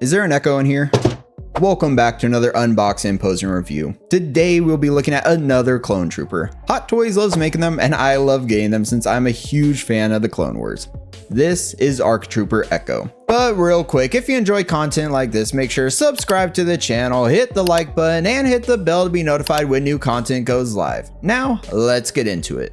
Is there an echo in here? Welcome back to another unboxing, posing review. Today we'll be looking at another clone trooper. Hot Toys loves making them and I love getting them since I'm a huge fan of the Clone Wars. This is ARC Trooper Echo. But real quick, if you enjoy content like this, make sure to subscribe to the channel, hit the like button, and hit the bell to be notified when new content goes live. Now, let's get into it.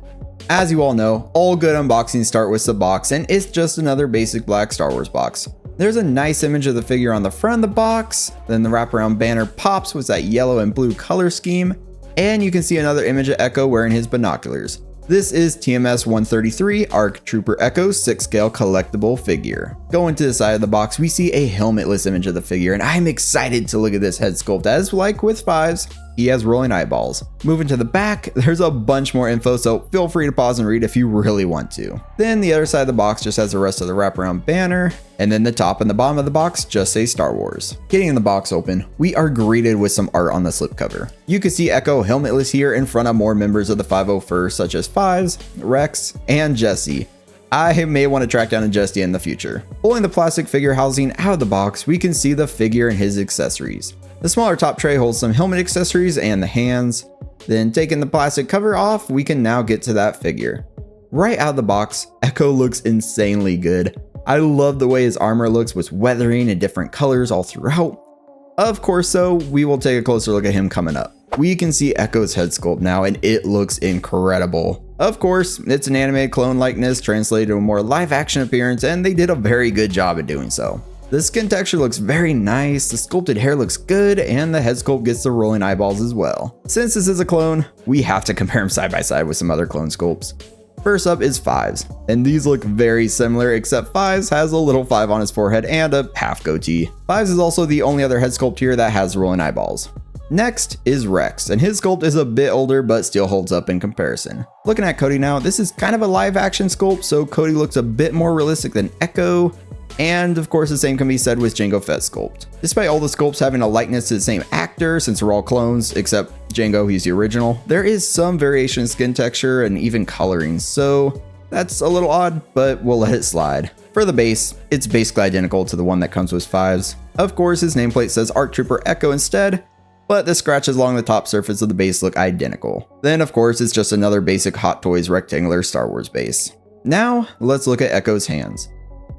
As you all know, all good unboxings start with the box, and it's just another basic black Star Wars box. There's a nice image of the figure on the front of the box, then the wraparound banner pops with that yellow and blue color scheme, and you can see another image of Echo wearing his binoculars. This is TMS 133 ARC Trooper Echo 6-scale collectible figure. Going to the side of the box, we see a helmetless image of the figure, and I'm excited to look at this head sculpt as, like with Fives, he has rolling eyeballs. Moving to the back, there's a bunch more info, so feel free to pause and read if you really want to. Then the other side of the box just has the rest of the wraparound banner, and then the top and the bottom of the box just say Star Wars. Getting the box open, we are greeted with some art on the slipcover. You can see Echo helmetless here in front of more members of the 501st, such as Fives, Rex, and Jesse. I may want to track down a Jesse in the future. Pulling the plastic figure housing out of the box, we can see the figure and his accessories. The smaller top tray holds some helmet accessories and the hands. Then taking the plastic cover off, we can now get to that figure. Right out of the box, Echo looks insanely good. I love the way his armor looks with weathering and different colors all throughout. Of course though, we will take a closer look at him coming up. We can see Echo's head sculpt now and it looks incredible. Of course, it's an animated clone likeness translated to a more live action appearance, and they did a very good job at doing so. The skin texture looks very nice, the sculpted hair looks good, and the head sculpt gets the rolling eyeballs as well. Since this is a clone, we have to compare him side by side with some other clone sculpts. First up is Fives, and these look very similar, except Fives has a little 5 on his forehead and a half goatee. Fives is also the only other head sculpt here that has rolling eyeballs. Next is Rex, and his sculpt is a bit older but still holds up in comparison. Looking at Cody now, this is kind of a live action sculpt, so Cody looks a bit more realistic than Echo. And of course the same can be said with Jango Fett's sculpt. Despite all the sculpts having a likeness to the same actor, since they're all clones, except Jango, he's the original, there is some variation in skin texture and even coloring, so that's a little odd, but we'll let it slide. For the base, it's basically identical to the one that comes with Fives. Of course his nameplate says ARC Trooper Echo instead, but the scratches along the top surface of the base look identical. Then of course it's just another basic Hot Toys rectangular Star Wars base. Now let's look at Echo's hands.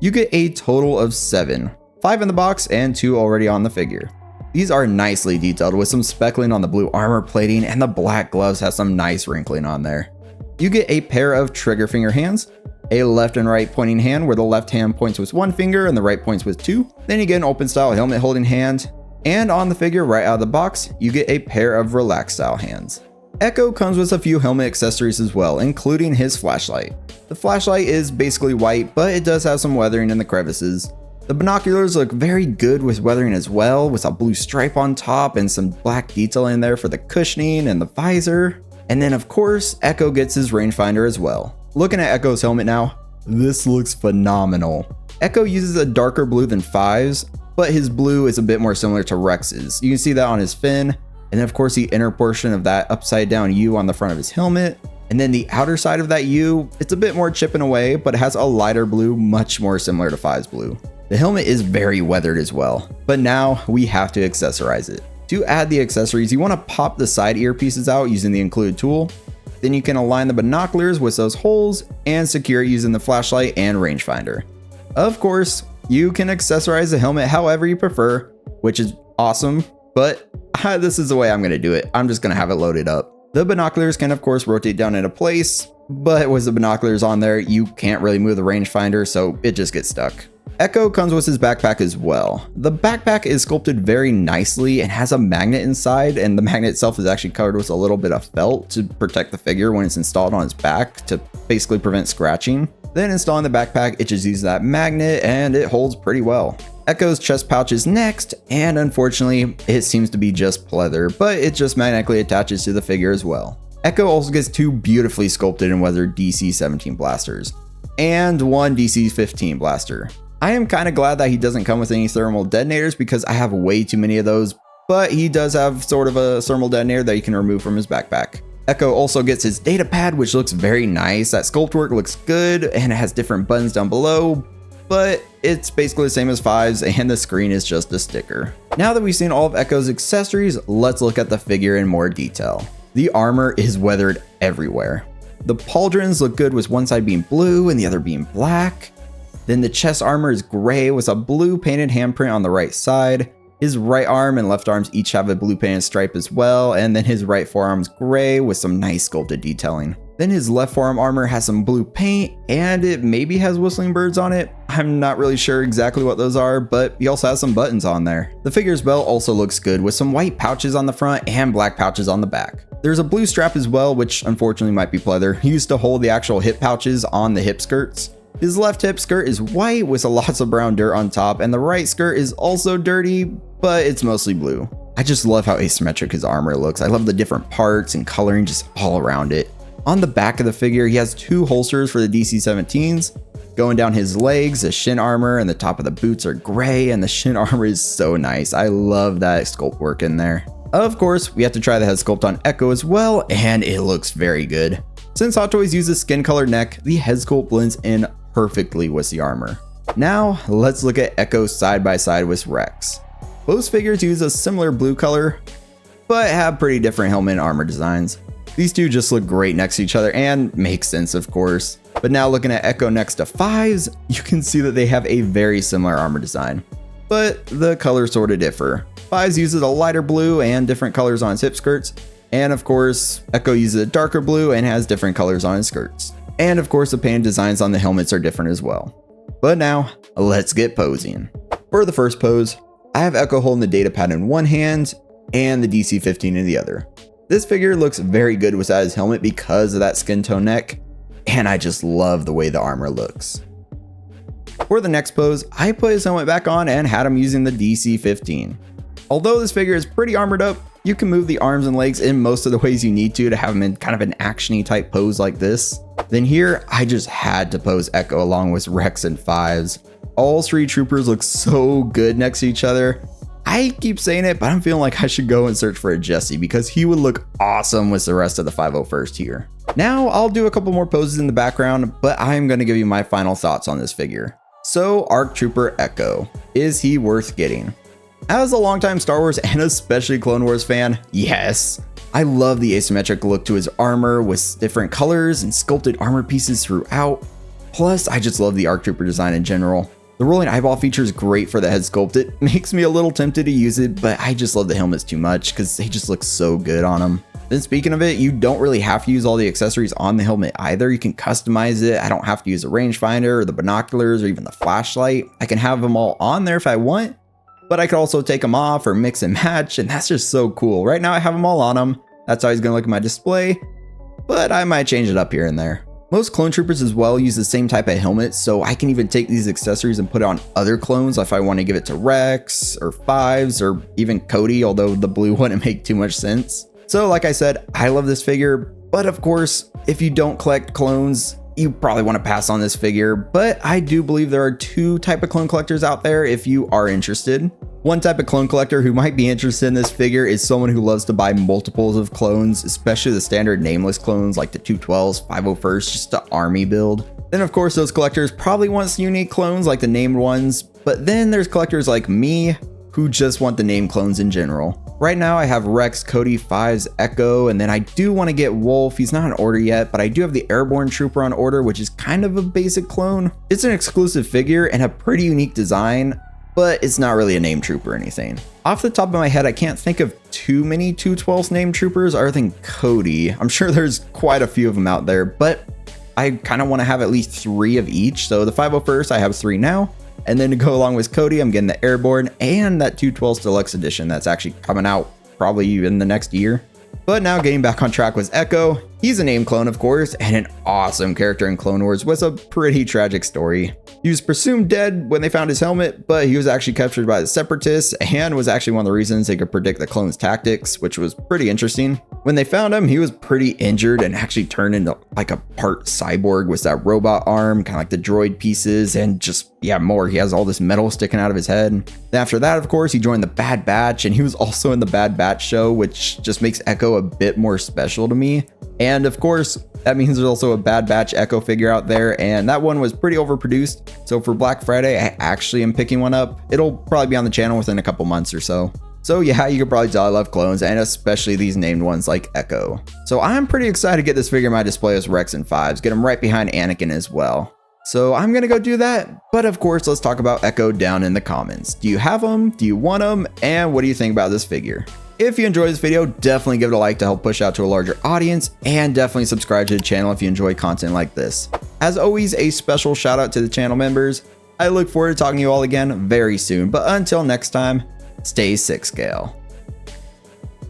You get a total of 7, 5 in the box and 2 already on the figure. These are nicely detailed with some speckling on the blue armor plating, and the black gloves have some nice wrinkling on there. You get a pair of trigger finger hands, a left and right pointing hand where the left hand points with 1 finger and the right points with 2. Then you get an open style helmet holding hand, and on the figure right out of the box, you get a pair of relaxed style hands. Echo comes with a few helmet accessories as well, including his flashlight. The flashlight is basically white, but it does have some weathering in the crevices. The binoculars look very good with weathering as well, with a blue stripe on top and some black detail in there for the cushioning and the visor. And then of course, Echo gets his rangefinder as well. Looking at Echo's helmet now, this looks phenomenal. Echo uses a darker blue than Fives, but his blue is a bit more similar to Rex's. You can see that on his fin. And then of course the inner portion of that upside down U on the front of his helmet. And then the outer side of that U, it's a bit more chipping away, but it has a lighter blue, much more similar to Fives blue. The helmet is very weathered as well, but now we have to accessorize it. To add the accessories, you want to pop the side earpieces out using the included tool. Then you can align the binoculars with those holes and secure it using the flashlight and rangefinder. Of course, you can accessorize the helmet however you prefer, which is awesome, but this is the way I'm going to do it. I'm just going to have it loaded up. The binoculars can of course rotate down into place, but with the binoculars on there, you can't really move the rangefinder, so it just gets stuck. Echo comes with his backpack as well. The backpack is sculpted very nicely and has a magnet inside, and the magnet itself is actually covered with a little bit of felt to protect the figure when it's installed on his back to basically prevent scratching. Then installing the backpack, it just uses that magnet and it holds pretty well. Echo's chest pouch is next, and unfortunately, it seems to be just pleather, but it just magnetically attaches to the figure as well. Echo also gets 2 beautifully sculpted and weathered DC-17 blasters, and 1 DC-15 blaster. I am kind of glad that he doesn't come with any thermal detonators because I have way too many of those, but he does have sort of a thermal detonator that you can remove from his backpack. Echo also gets his data pad, which looks very nice. That sculpt work looks good, and it has different buttons down below, but it's basically the same as 5's and the screen is just a sticker. Now that we've seen all of Echo's accessories, let's look at the figure in more detail. The armor is weathered everywhere. The pauldrons look good with one side being blue and the other being black. Then the chest armor is gray with a blue painted handprint on the right side. His right arm and left arms each have a blue painted stripe as well, and then his right forearm's gray with some nice sculpted detailing. Then his left forearm armor has some blue paint, and it maybe has whistling birds on it. I'm not really sure exactly what those are, but he also has some buttons on there. The figure's belt also looks good with some white pouches on the front and black pouches on the back. There's a blue strap as well, which unfortunately might be pleather, used to hold the actual hip pouches on the hip skirts. His left hip skirt is white with lots of brown dirt on top, and the right skirt is also dirty, but it's mostly blue. I just love how asymmetric his armor looks. I love the different parts and coloring just all around it. On the back of the figure, he has two holsters for the DC-17s. Going down his legs, the shin armor and the top of the boots are gray, and the shin armor is so nice. I love that sculpt work in there. Of course, we have to try the head sculpt on Echo as well, and it looks very good. Since Hot Toys uses skin colored neck, the head sculpt blends in perfectly with the armor. Now, let's look at Echo side by side with Rex. Both figures use a similar blue color, but have pretty different helmet and armor designs. These two just look great next to each other and make sense, of course. But now looking at Echo next to 5's, you can see that they have a very similar armor design, but the colors sort of differ. 5's uses a lighter blue and different colors on his hip skirts, and of course, Echo uses a darker blue and has different colors on his skirts. And of course, the painted designs on the helmets are different as well. But now, let's get posing. For the first pose, I have Echo holding the data pad in one hand and the DC-15 in the other. This figure looks very good without his helmet because of that skin tone neck, and I just love the way the armor looks. For the next pose, I put his helmet back on and had him using the DC-15. Although this figure is pretty armored up, you can move the arms and legs in most of the ways you need to have him in kind of an action-y type pose like this. Then here, I just had to pose Echo along with Rex and 5's. All three troopers look so good next to each other. I keep saying it, but I'm feeling like I should go and search for a Jesse because he would look awesome with the rest of the 501st here. Now, I'll do a couple more poses in the background, but I'm going to give you my final thoughts on this figure. So, ARC Trooper Echo, is he worth getting? As a longtime Star Wars and especially Clone Wars fan, yes. I love the asymmetric look to his armor with different colors and sculpted armor pieces throughout. Plus, I just love the ARC Trooper design in general. The rolling eyeball feature is great for the head sculpt. It makes me a little tempted to use it, but I just love the helmets too much because they just look so good on them. Then speaking of it, you don't really have to use all the accessories on the helmet either. You can customize it. I don't have to use a rangefinder or the binoculars or even the flashlight. I can have them all on there if I want, but I could also take them off or mix and match, and that's just so cool. Right now I have them all on them. That's how he's gonna look at my display, but I might change it up here and there. Most clone troopers as well use the same type of helmet, so I can even take these accessories and put it on other clones if I want to give it to Rex or 5's or even Cody, although the blue wouldn't make too much sense. So like I said, I love this figure, but of course, if you don't collect clones, you probably want to pass on this figure, but I do believe there are two types of clone collectors out there if you are interested. One type of clone collector who might be interested in this figure is someone who loves to buy multiples of clones, especially the standard nameless clones like the 212s, 501st, just the army build. Then of course those collectors probably want some unique clones like the named ones, but then there's collectors like me who just want the named clones in general. Right now I have Rex, Cody, 5's, Echo, and then I do want to get Wolf. He's not on order yet, but I do have the Airborne Trooper on order, which is kind of a basic clone. It's an exclusive figure and a pretty unique design, but it's not really a named trooper or anything. Off the top of my head, I can't think of too many 212s named troopers other than Cody. I'm sure there's quite a few of them out there, but I kind of want to have at least 3 of each. So the 501st, I have 3 now. And then to go along with Cody, I'm getting the Airborne and that 212s Deluxe Edition that's actually coming out probably in the next year. But now getting back on track with Echo, he's a named clone of course, and an awesome character in Clone Wars with a pretty tragic story. He was presumed dead when they found his helmet, but he was actually captured by the Separatists and was actually one of the reasons they could predict the clones' tactics, which was pretty interesting. When they found him, he was pretty injured and actually turned into like a part cyborg with that robot arm, kind of like the droid pieces, and just, yeah, more. He has all this metal sticking out of his head. Then after that, of course, he joined the Bad Batch, and he was also in the Bad Batch show, which just makes Echo a bit more special to me. And of course, That means there's also a Bad Batch Echo figure out there, and that one was pretty overproduced. So for Black Friday, I actually am picking one up. It'll probably be on the channel within a couple months or so. So yeah, you can probably tell I love clones, and especially these named ones like Echo. So I'm pretty excited to get this figure in my display as Rex and 5s, get him right behind Anakin as well. So I'm gonna go do that, but of course, let's talk about Echo down in the comments. Do you have them? Do you want them? And what do you think about this figure? If you enjoyed this video, definitely give it a like to help push out to a larger audience, and definitely subscribe to the channel if you enjoy content like this. As always, a special shout out to the channel members. I look forward to talking to you all again very soon, but until next time, stay 6 scale.